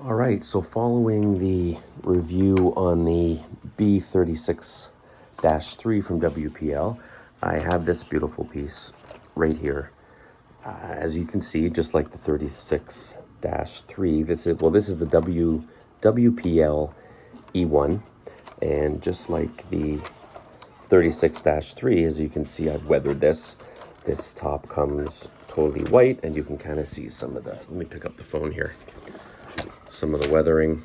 All right, so following the review on the B36-3 from WPL, I have this beautiful piece right here. As you can see, just like the 36-3, this is the WPL E1, and just like the 36-3, as you can see, I've weathered this. This top comes totally white, and you can kind of see some of the, let me pick up the phone here. Some of the weathering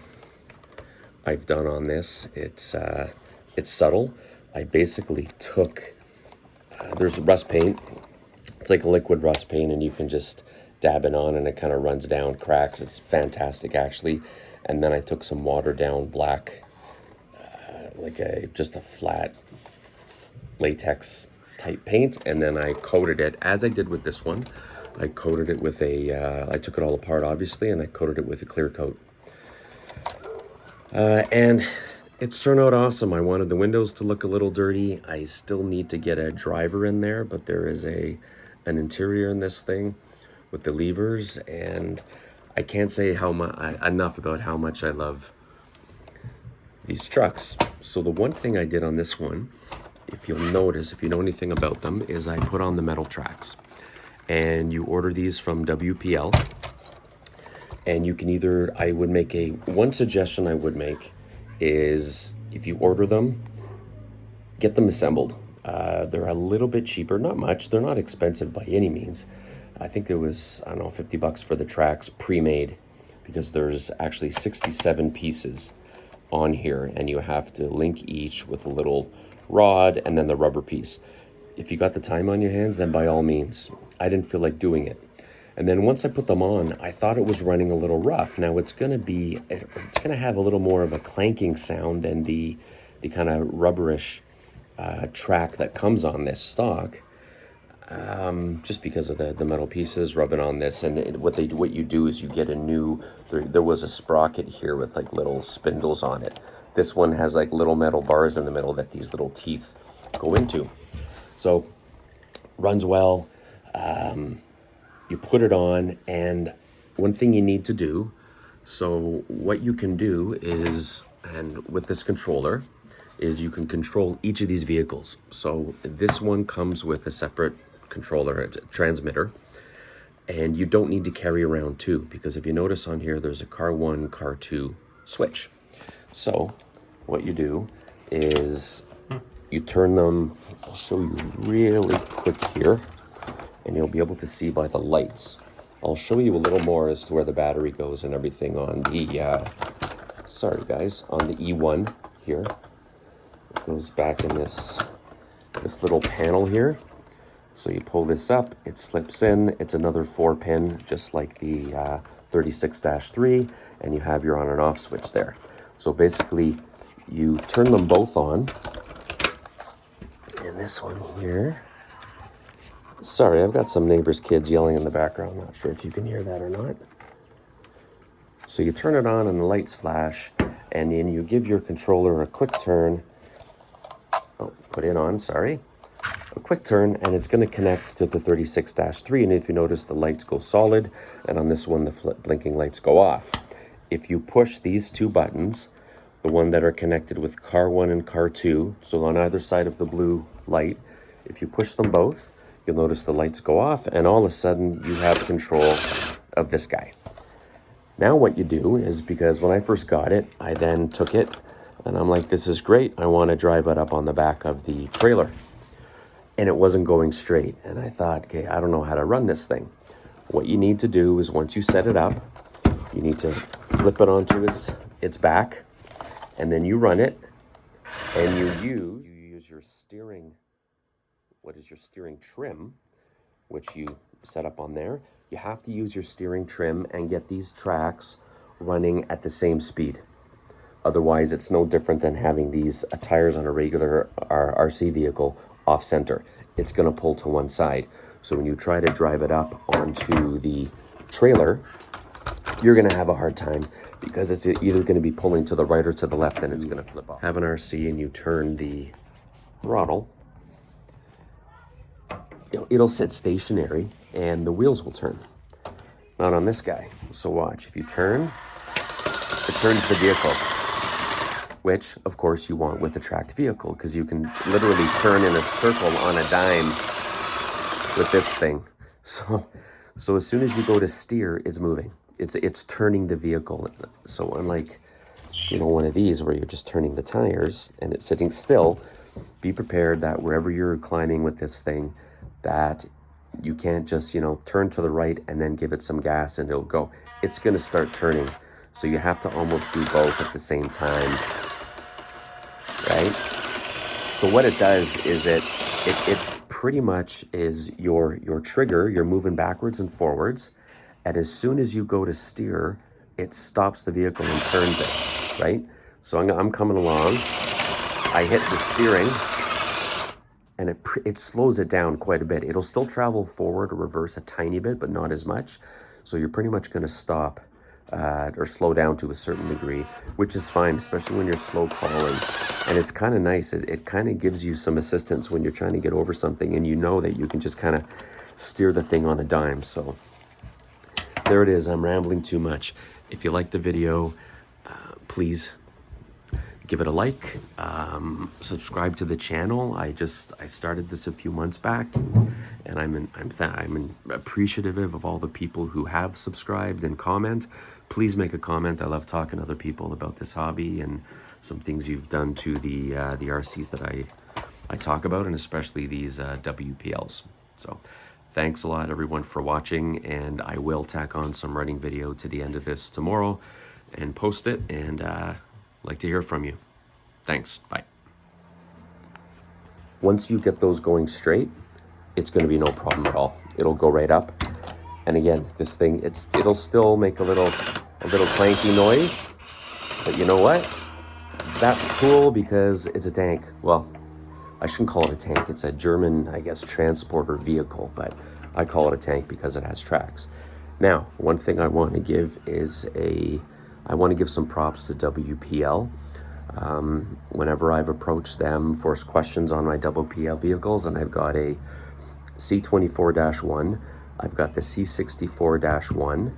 I've done on this. It's subtle. I basically took, there's rust paint. It's like a liquid rust paint, and you can just dab it on and it kind of runs down, cracks. It's fantastic, actually. And then I took some watered down black, just a flat latex type paint, and then I coated it, as I did with this one. I coated it with I took it all apart, obviously, and I coated it with a clear coat. And it's turned out awesome. I wanted the windows to look a little dirty. I still need to get a driver in there, but there is an interior in this thing with the levers, and I can't say enough about how much I love these trucks. So the one thing I did on this one, if you'll notice, if you know anything about them, is I put on the metal tracks. And you order these from WPL, and you can either, one suggestion I would make is, if you order them, get them assembled. They're a little bit cheaper, not much. They're not expensive by any means. I think it was, I don't know, $50 for the tracks pre-made, because there's actually 67 pieces on here, and you have to link each with a little rod and then the rubber piece. If you got the time on your hands, then by all means. I didn't feel like doing it. And then once I put them on, I thought it was running a little rough. Now it's going to have a little more of a clanking sound than the kind of rubberish track that comes on this stock, just because of the metal pieces rubbing on this. And what you do is you get a new, there was a sprocket here with like little spindles on it. This one has like little metal bars in the middle that these little teeth go into. So runs well. You put it on, and one thing you need to do, so what you can do is, and with this controller, is you can control each of these vehicles. So this one comes with a separate controller, a transmitter, and you don't need to carry around two, because if you notice on here, there's a car 1, car 2 switch. So what you do is you turn them, I'll show you really quick here, and you'll be able to see by the lights. I'll show you a little more as to where the battery goes and everything on the, on the E1 here. It goes back in this little panel here. So you pull this up, it slips in, it's another 4-pin, just like the 36-3, and you have your on and off switch there. So basically, you turn them both on, and this one here, sorry, I've got some neighbors' kids yelling in the background. Not sure if you can hear that or not. So you turn it on and the lights flash, and then you give your controller a quick turn. A quick turn, and it's going to connect to the 36-3. And if you notice, the lights go solid, and on this one, the blinking lights go off. If you push these two buttons, the one that are connected with car 1 and car 2, so on either side of the blue light, if you push them both, you'll notice the lights go off, and all of a sudden you have control of this guy. Now what you do is, because when I first got it, I then took it, and I'm like, this is great. I want to drive it up on the back of the trailer. And it wasn't going straight. And I thought, okay, I don't know how to run this thing. What you need to do is, once you set it up, you need to flip it onto its back, and then you run it, and you use your steering, what is your steering trim, which you set up on there. You have to use your steering trim and get these tracks running at the same speed. Otherwise, it's no different than having these tires on a regular RC vehicle off center. It's going to pull to one side. So when you try to drive it up onto the trailer, you're going to have a hard time, because it's either going to be pulling to the right or to the left, and it's going to flip off. Have an RC and you turn the throttle, it'll sit stationary and the wheels will turn. Not on this guy. So watch, if you turn, it turns the vehicle, which of course you want with a tracked vehicle, because you can literally turn in a circle on a dime with this thing. So as soon as you go to steer, it's moving. It's turning the vehicle. So unlike, one of these where you're just turning the tires and it's sitting still, be prepared that wherever you're climbing with this thing, that you can't just, turn to the right and then give it some gas and it'll go. It's going to start turning. So you have to almost do both at the same time, right? So what it does is it pretty much is your trigger. You're moving backwards and forwards. And as soon as you go to steer, it stops the vehicle and turns it, right? So I'm coming along. I hit the steering, and it slows it down quite a bit. It'll still travel forward or reverse a tiny bit, but not as much. So you're pretty much going to stop or slow down to a certain degree, which is fine, especially when you're slow crawling. And it's kind of nice. It kind of gives you some assistance when you're trying to get over something, and you know that you can just kind of steer the thing on a dime. So there it is. I'm rambling too much. If you like the video, please give it a like, subscribe to the channel. I started this a few months back, and I'm appreciative of all the people who have subscribed and comment. Please make a comment. I love talking to other people about this hobby and some things you've done to the RCs that I talk about, and especially these WPLs. So thanks a lot, everyone, for watching, and I will tack on some running video to the end of this tomorrow and post it, and like to hear from you. Thanks. Bye. Once you get those going straight, it's going to be no problem at all. It'll go right up. And again, this thing, it'll still make a little clanky noise. But you know what? That's cool because it's a tank. Well, I shouldn't call it a tank. It's a German, I guess, transporter vehicle, but I call it a tank because it has tracks. Now, one thing I want to give is I want to give some props to WPL. Whenever I've approached them for questions on my WPL vehicles, and I've got a C24-1, I've got the C64-1,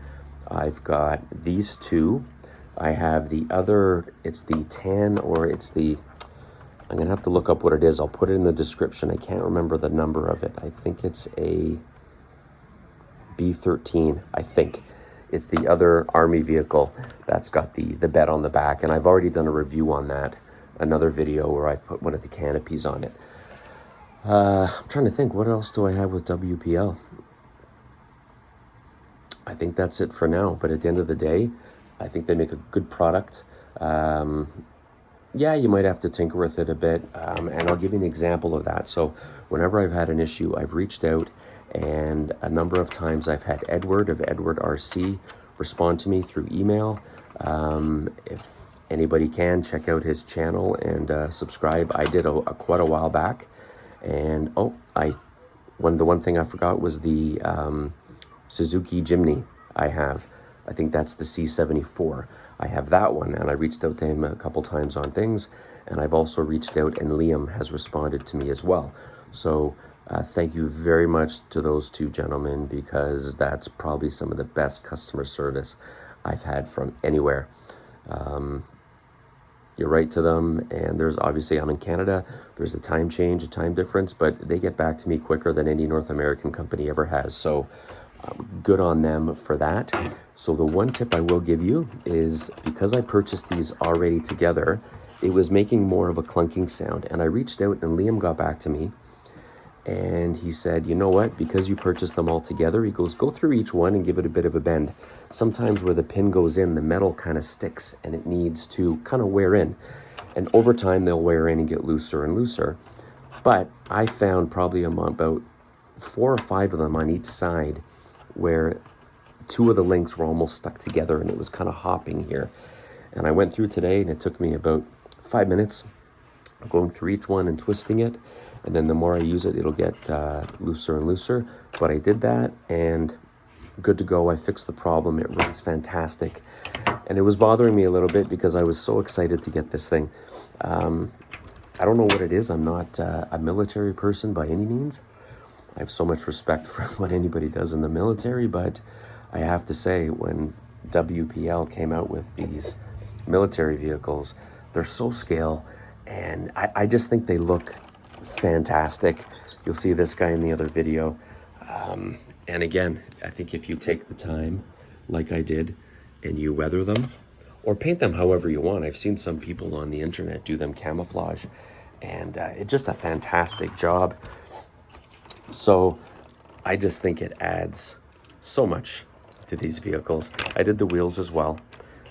I've got these two, I have the other, it's the tan, or it's the, I'm going to have to look up what it is. I'll put it in the description. I can't remember the number of it. I think it's a B13, I think. It's the other Army vehicle that's got the bed on the back, and I've already done a review on that, another video where I've put one of the canopies on it. I'm trying to think, what else do I have with WPL? I think that's it for now, but at the end of the day, I think they make a good product. Yeah, you might have to tinker with it a bit, and I'll give you an example of that. So whenever I've had an issue, I've reached out, and a number of times I've had Edward of Edward RC respond to me through email. If anybody can, check out his channel and subscribe. I did quite a while back, and the one thing I forgot was the Suzuki Jimny I have. I think that's the C74. I have that one, and I reached out to him a couple times on things, and I've also reached out, and Liam has responded to me as well. So thank you very much to those two gentlemen, because that's probably some of the best customer service I've had from anywhere. You write to them, and there's obviously, I'm in Canada, there's a time change, a time difference, but they get back to me quicker than any North American company ever has. So good on them for that. So the one tip I will give you is, because I purchased these already together, it was making more of a clunking sound. And I reached out, and Liam got back to me, and he said, you know what, because you purchased them all together, he goes, go through each one and give it a bit of a bend. Sometimes where the pin goes in, the metal kind of sticks, and it needs to kind of wear in. And over time, they'll wear in and get looser and looser. But I found probably about 4 or 5 of them on each side where 2 of the links were almost stuck together, and it was kind of hopping here. And I went through today, and it took me about 5 minutes going through each one and twisting it. And then the more I use it, it'll get looser and looser. But I did that, and good to go. I fixed the problem. It runs fantastic. And it was bothering me a little bit because I was so excited to get this thing. I don't know what it is. I'm not a military person by any means. I have so much respect for what anybody does in the military, but I have to say, when WPL came out with these military vehicles. They're so scale, and I just think they look fantastic. You'll see this guy in the other video. And again, I think if you take the time, like I did, and you weather them, or paint them however you want. I've seen some people on the internet do them camouflage, and it's just a fantastic job. So I just think it adds so much to these vehicles. I did the wheels as well.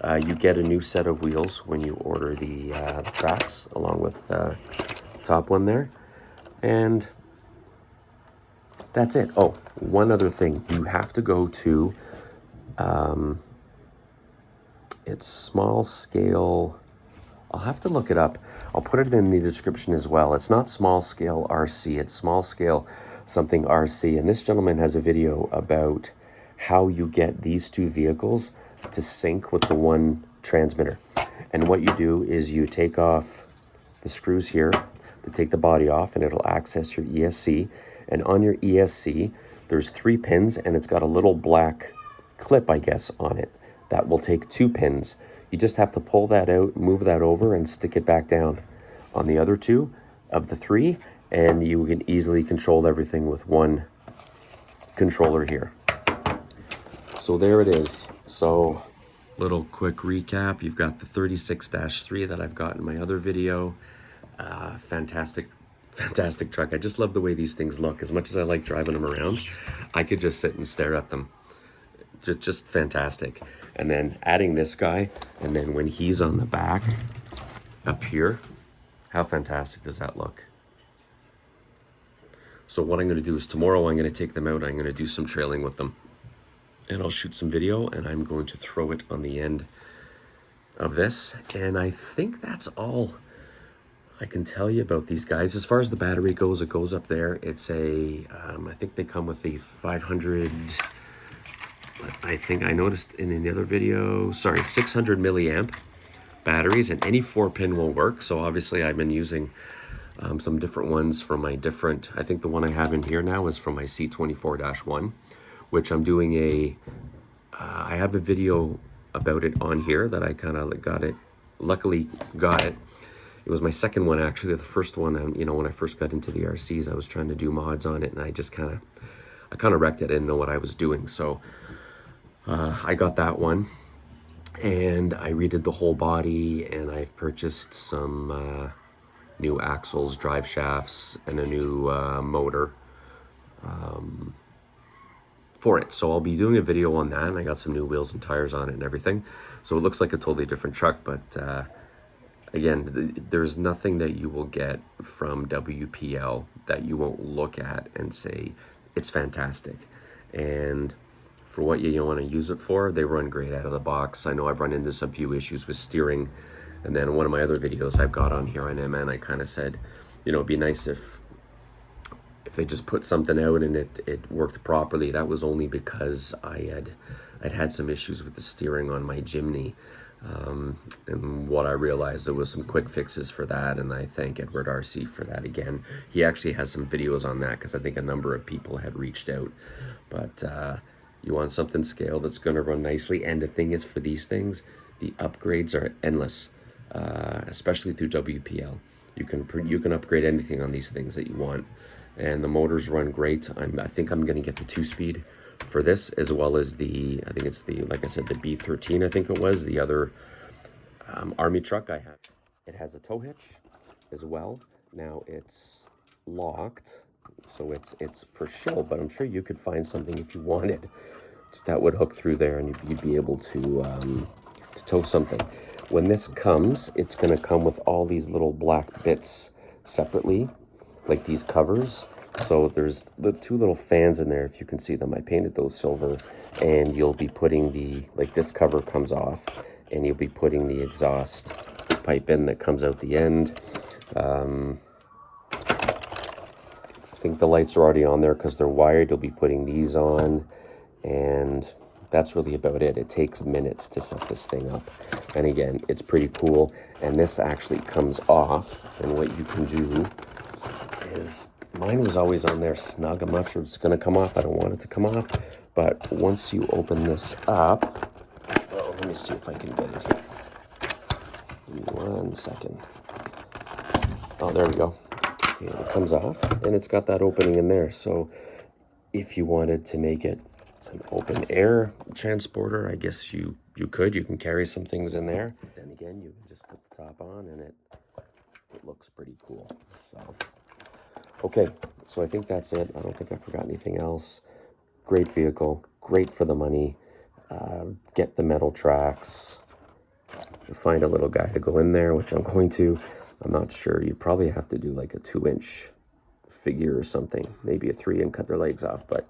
You get a new set of wheels when you order the tracks, along with the top one there. And that's it. Oh, one other thing. You have to go to, it's small scale. I'll have to look it up. I'll put it in the description as well. It's not small scale RC, it's small scale something RC. And this gentleman has a video about how you get these two vehicles to sync with the one transmitter. And what you do is you take off the screws here to take the body off, and it'll access your ESC. And on your ESC, there's 3 pins, and it's got a little black clip, I guess, on it that will take 2 pins. You just have to pull that out, move that over, and stick it back down on the other 2 of the 3, and you can easily control everything with one controller here. So there it is. So little quick recap. You've got the 36-3 that I've got in my other video. Fantastic truck. I just love the way these things look. As much as I like driving them around, I could just sit and stare at them. Just fantastic. And then adding this guy, and then when he's on the back up here, how fantastic does that look? So what I'm going to do is tomorrow I'm going to take them out. I'm going to do some trailing with them, and I'll shoot some video, and I'm going to throw it on the end of this. And I think that's all I can tell you about these guys. As far as the battery goes, it goes up there. It's a, I think they come with the 500, I think I noticed in the other video, sorry, 600 milliamp batteries, and any 4-pin will work. So obviously I've been using some different ones for my different, I think the one I have in here now is from my C24-1, which I'm doing I have a video about it on here that I kind of luckily got it. It was my second one, actually. The first one, when I first got into the RCs, I was trying to do mods on it, and I kind of wrecked it. I didn't know what I was doing. So I got that one, and I redid the whole body, and I've purchased some new axles, drive shafts, and a new motor for it. So I'll be doing a video on that, and I got some new wheels and tires on it and everything. So it looks like a totally different truck, but again, there's nothing that you will get from WPL that you won't look at and say, it's fantastic. And for what you want to use it for, they run great out of the box. I know I've run into some few issues with steering. And then one of my other videos I've got on here on MN, I kind of said, it'd be nice if they just put something out and it worked properly. That was only because I'd had some issues with the steering on my Jimny. And what I realized, there was some quick fixes for that, and I thank Edward RC for that again. He actually has some videos on that, because I think a number of people had reached out. But you want something scale that's going to run nicely, and the thing is, for these things, the upgrades are endless, especially through WPL. You can upgrade anything on these things that you want, and the motors run great. I think I'm going to get the 2-speed for this, as well as I think it's like I said, the B13, I think it was, the other army truck I have. It has a tow hitch as well. Now it's locked, so it's for show, but I'm sure you could find something if you wanted that would hook through there, and you'd be able to tow something. When this comes, it's going to come with all these little black bits separately, like these covers. So there's the 2 little fans in there, if you can see them. I painted those silver, and you'll be putting this cover comes off, and you'll be putting the exhaust pipe in that comes out the end. I think the lights are already on there because they're wired. You'll be putting these on, and that's really about it. It takes minutes to set this thing up. And again, it's pretty cool. And this actually comes off, and what you can do is, mine was always on there snug. I'm not sure if it's going to come off. I don't want it to come off. But once you open this up, let me see if I can get it here. Give me 1 second. Oh, there we go. Okay, it comes off, and it's got that opening in there. So if you wanted to make it an open air transporter, I guess you could. You can carry some things in there. Then again, you can just put the top on, and it looks pretty cool. So, okay, so I think that's it. I don't think I forgot anything else. Great vehicle, great for the money. Get the metal tracks. Find a little guy to go in there, which I'm going to. I'm not sure. You'd probably have to do like a 2-inch figure or something, maybe a 3, and cut their legs off, but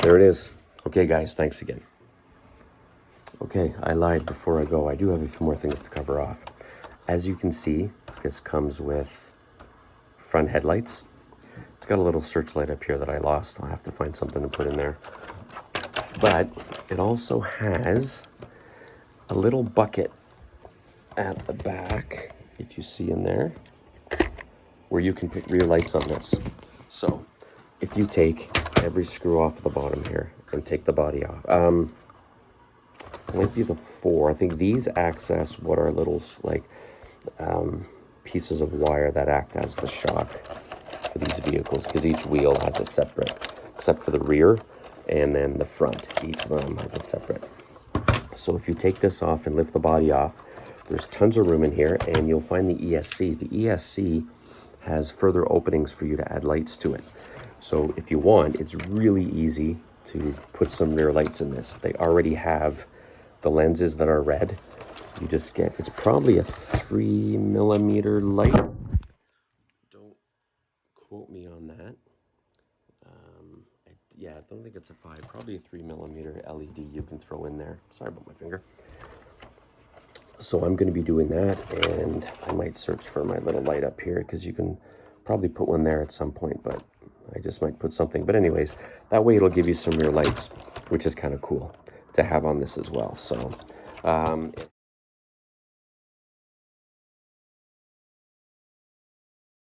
there it is. Okay, guys, thanks again. Okay, I lied before I go. I do have a few more things to cover off. As you can see, this comes with front headlights. It's got a little searchlight up here that I lost. I'll have to find something to put in there. But it also has a little bucket at the back, if you see in there, where you can put rear lights on this. So if you take every screw off the bottom here and take the body off, it might be the 4. I think these access what are little like pieces of wire that act as the shock for these vehicles, because each wheel has a separate, except for the rear and then the front. Each of them has a separate. So if you take this off and lift the body off, there's tons of room in here, and you'll find the ESC. The ESC has further openings for you to add lights to it. So if you want, it's really easy to put some rear lights in this. They already have the lenses that are red. You just get, it's probably a 3mm light. Don't quote me on that. Yeah, I don't think it's a 5, probably a 3mm LED you can throw in there. Sorry about my finger. So I'm going to be doing that, and I might search for my little light up here, because you can probably put one there at some point, but I just might put something. But anyways, that way it'll give you some rear lights, which is kind of cool to have on this as well. So